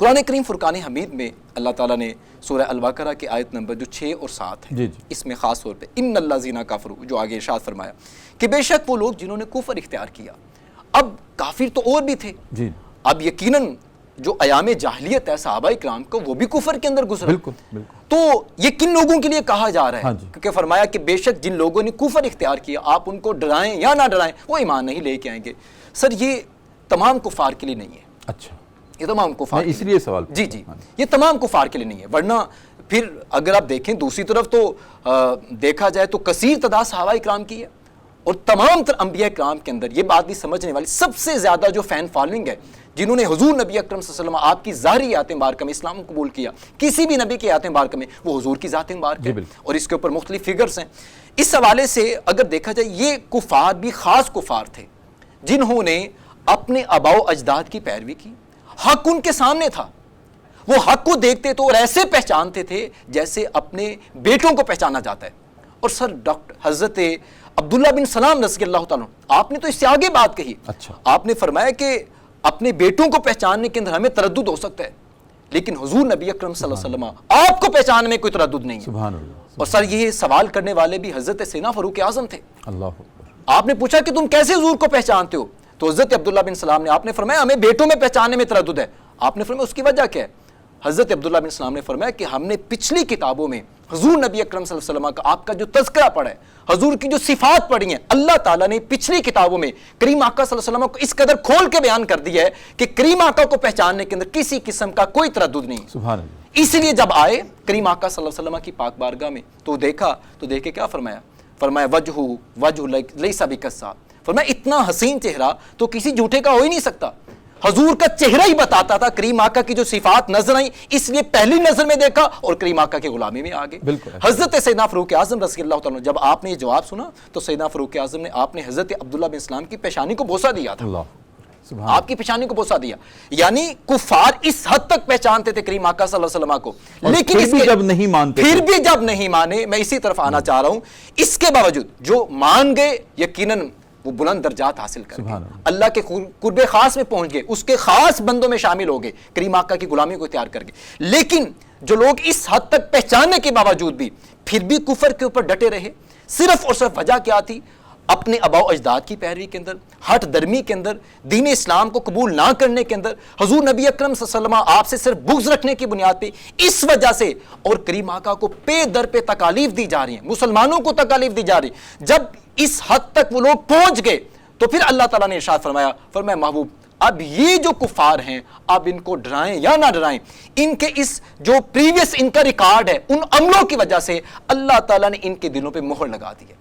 قرآن کریم فرقان حمید میں اللہ تعالیٰ نے سورہ البقرہ کی آیت نمبر جو 6 اور 7 ہے اس میں خاص طور پہ ان الذین کفروا جو آگے ارشاد فرمایا کہ بے شک وہ لوگ جنہوں نے کفر اختیار کیا. اب کافر تو اور بھی تھے, اب یقیناً جو ایام جاہلیت ہے صحابہ کرام کو وہ بھی کفر کے اندر گزرا. تو یہ کن لوگوں کے لیے کہا جا رہا ہے؟ کیونکہ فرمایا کہ بے شک جن لوگوں نے کفر اختیار کیا آپ ان کو ڈرائیں یا نہ ڈرائیں وہ ایمان نہیں لے کے آئیں گے. سر یہ تمام کفار کے لیے نہیں ہے. اچھا, یہ تمام کفار اس لیے سوال جی یہ تمام کفار کے لیے نہیں ہے. ورنہ پھر اگر آپ دیکھیں دوسری طرف تو دیکھا جائے تو کثیر تعداد صحابہ کرام کی ہے, اور تمام تر انبیاء کرام کے اندر یہ بات بھی سمجھنے والی سب سے زیادہ جو فین فالوئنگ ہے جنہوں نے حضور نبی اکرم صلی اللہ علیہ وسلم آپ کی ظاہری آیات مبارکہ میں اسلام قبول کیا, کسی بھی نبی کی آیات مبارکہ میں وہ حضور کی ذات مبارک ہے, اور اس کے اوپر مختلف فگرز ہیں. اس حوالے سے اگر دیکھا جائے یہ کفار بھی خاص کفار تھے جنہوں نے اپنے آباء و اجداد کی پیروی کی. حق ان کے سامنے تھا, وہ حق کو دیکھتے تو اور ایسے پہچانتے تھے جیسے اپنے بیٹوں کو پہچانا جاتا ہے. اور سر ڈاکٹر حضرت عبداللہ بن سلام رضی اللہ تعالیٰ آپ نے تو اس سے آگے بات کہی. آپ نے فرمایا کہ اپنے بیٹوں کو پہچاننے کے اندر ہمیں تردد ہو سکتا ہے, لیکن حضور نبی اکرم صلی اللہ علیہ وسلم آپ کو پہچاننے میں کوئی تردد نہیں ہے. سبحان اللہ. اور سر یہ سوال کرنے والے بھی حضرت سیدنا فاروق اعظم تھے. اللہ اکبر. آپ نے پوچھا کہ تم کیسے حضور کو پہچانتے ہو؟ تو حضرت عبداللہ بن سلام نے آپ نے فرمایا ہمیں بیٹوں میں پہچاننے میں تردد ہے. آپ نے فرمایا اس کی وجہ کیا ہے؟ حضرت عبداللہ بن سلام نے فرمایا کہ ہم نے پچھلی کتابوں میں حضور نبی اکرم صلی اللہ علیہ وسلم کا آپ کا جو تذکرہ پڑھا ہے, حضور کی جو صفات پڑھی ہیں, اللہ تعالیٰ نے پچھلی کتابوں میں کریم آقا صلی اللہ علیہ وسلم کو اس قدر کھول کے بیان کر دیا ہے کہ کریم آقا کو پہچاننے کے اندر کسی قسم کا کوئی تردد نہیں. سبحان اللہ. اس لیے جب آئے کریم آقا صلی اللہ علیہ وسلم کی پاک بارگاہ میں تو دیکھا تو دیکھے کیا فرمایا؟ فرمایا وجہ لیس بکذاب. فرمایا اتنا حسین چہرہ تو کسی جھوٹے کا ہو ہی نہیں سکتا. حضور کا چہرہ ہی بتاتا تھا کریم آقا کی جو صفات نظر آئیں, اس لیے پہلی نظر میں دیکھا اور کریم آقا کی غلامی میں آگے. حضرت سیدنا فاروق اعظم رضی اللہ تعالیٰ جب آپ نے یہ جواب سنا تو سیدنا فاروق اعظم نے آپ نے حضرت عبداللہ بن سلام کی پیشانی کو بوسہ دیا تھا. آپ کی پیشانی کو بوسہ دیا. یعنی کفار اس حد تک پہچانتے تھے کریم آقا صلی اللہ علیہ وسلم کو, لیکن پھر بھی جب نہیں مانتے, پھر بھی جب نہیں مانے. میں اسی طرف آنا چاہ رہا ہوں. اس کے باوجود جو مان گئے یقیناً وہ بلند درجات حاصل کر گئے, اللہ کے قرب خاص میں پہنچ گئے, اس کے خاص بندوں میں شامل ہو گئے, کریم آقا کی غلامی کو اختیار کر گئے. لیکن جو لوگ اس حد تک پہچاننے کے باوجود بھی پھر بھی کفر کے اوپر ڈٹے رہے, صرف اور صرف وجہ کیا تھی؟ اپنے آباء و اجداد کی پیروی کے اندر, ہٹ درمی کے اندر, دین اسلام کو قبول نہ کرنے کے اندر, حضور نبی اکرم صلی اللہ علیہ وسلم آپ سے صرف بغض رکھنے کی بنیاد پہ. اس وجہ سے اور کریم آقا کو پے در پہ تکالیف دی جا رہی ہیں, مسلمانوں کو تکالیف دی جا رہی. جب اس حد تک وہ لوگ پہنچ گئے تو پھر اللہ تعالیٰ نے ارشاد فرمایا محبوب اب یہ جو کفار ہیں اب ان کو ڈرائیں یا نہ ڈرائیں, ان کے اس جو پریویس ان کا ریکارڈ ہے ان عملوں کی وجہ سے اللہ تعالیٰ نے ان کے دلوں پہ مہر لگا دی ہے.